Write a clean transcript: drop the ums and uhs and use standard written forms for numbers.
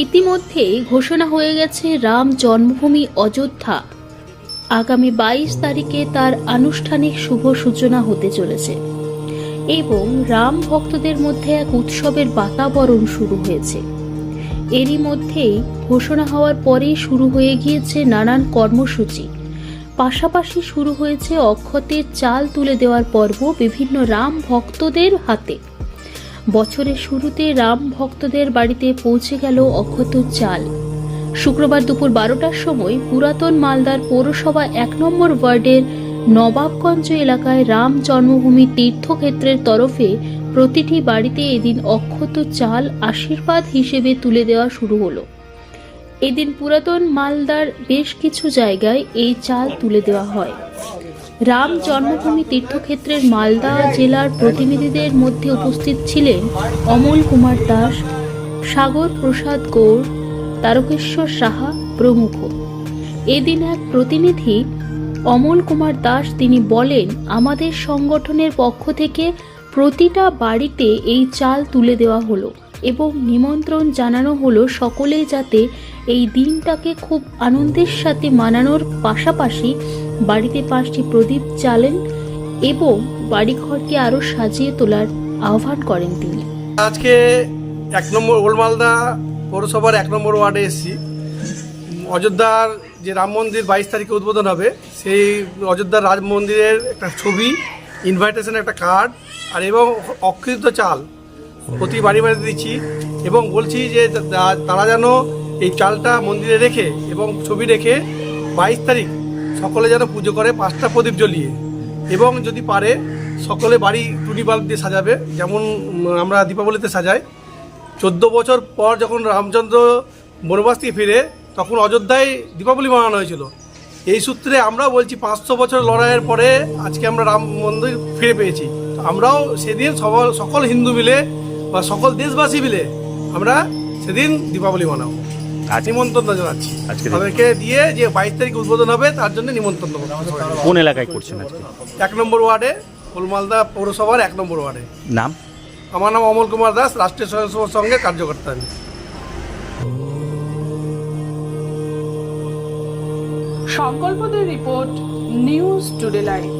ইতিমধ্যেই ঘোষণা হয়ে গেছে রাম জন্মভূমি অযোধ্যা আগামী 22 তারিখে তার আনুষ্ঠানিক শুভ সূচনা হতে চলেছে এবং রাম ভক্তদের মধ্যে এক উৎসবের বাতাবরণ শুরু হয়েছে। এরই মধ্যেই ঘোষণা হওয়ার পরেই শুরু হয়ে গিয়েছে নানান কর্মসূচি। পাশাপাশি শুরু হয়েছে অক্ষতের চাল তুলে দেওয়ার পর্ব বিভিন্ন রাম ভক্তদের হাতে। বছরের শুরুতে রাম ভক্তদের বাড়িতে পৌঁছে গেল অক্ষত চাল। শুক্রবার দুপুর 12টার সময় পুরাতন মালদার পৌরসভা 1 নম্বর ওয়ার্ডের নবাবগঞ্জ এলাকায় রাম জন্মভূমি তীর্থক্ষেত্রের তরফে প্রতিটি বাড়িতে এদিন অক্ষত চাল আশীর্বাদ হিসেবে তুলে দেওয়া শুরু হলো। এদিন পুরাতন মালদার বেশ কিছু জায়গায় এই চাল তুলে দেওয়া হয়। রাম জন্মভূমি তীর্থক্ষেত্রের মালদা জেলার প্রতিনিধিদের মধ্যে উপস্থিত ছিলেন অমল কুমার দাস, সাগর প্রসাদ গৌড়, তারকেশ্বর সাহা প্রমুখ। এদিন এক প্রতিনিধি অমল কুমার দাস তিনি বলেন, আমাদের সংগঠনের পক্ষ থেকে প্রতিটা বাড়িতে এই চাল তুলে দেওয়া হলো এবং নিমন্ত্রণ জানানো হলো সকলেই যাতে এই দিনটাকে খুব আনন্দের সাথে মানানোর পাশাপাশি বাড়িতে 5টি প্রদীপ জ্বালেন এবং বাড়িঘরকে আরো সাজিয়ে তোলার আহ্বান করেন তিনি। আজকে 1 নম্বর ওল্ড মালদা পৌরসভার 1 নম্বর ওয়ার্ডে এসেছি। অযোধ্যার যে রাম মন্দির 22 তারিখে উদ্বোধন হবে, সেই অযোধ্যার রাম মন্দিরের একটা ছবি, ইনভাইটেশন একটা কার্ড আর এবং অক্ষিত চাল প্রতি বাড়ি বাড়িতে দিচ্ছি এবং বলছি যে তারা যেন এই চালটা মন্দিরে রেখে এবং ছবি রেখে 22 তারিখ সকলে যেন পুজো করে 5টা প্রদীপ জ্বলিয়ে, এবং যদি পারে সকলে বাড়ি টুনি বাল্ব দিয়ে সাজাবে, যেমন আমরা দীপাবলিতে সাজাই। 14 বছর পর যখন রামচন্দ্র বনবাস থেকে ফিরে তখন অযোধ্যায় দীপাবলি মানানো হয়েছিল। এই সূত্রে আমরাও বলছি 500 বছর লড়াইয়ের পরে আজকে আমরা রাম মন্দির ফিরে পেয়েছি। আমরাও সেদিন সকল হিন্দু মিলে বা সকল দেশবাসী মিলে আমরা সেদিন দীপাবলি মানাবো। নিমন্ত্রণ জানাচ্ছি তাদেরকে দিয়ে যে 22 তারিখ উদ্বোধন হবে তার জন্য নিমন্ত্রণ দেবো। কোন এলাকায় করছেন আজকে? 1 নম্বর ওয়ার্ডে, ওল্ড মালদা পৌরসভার 1 নম্বর ওয়ার্ডে। নাম? আমার নাম অমল কুমার দাস, রাষ্ট্রীয় স্বয়ংসেবক সংঘের কার্যকর্তা আমি। সংকল্পদের রিপোর্ট, নিউজ টুডে লাইভ।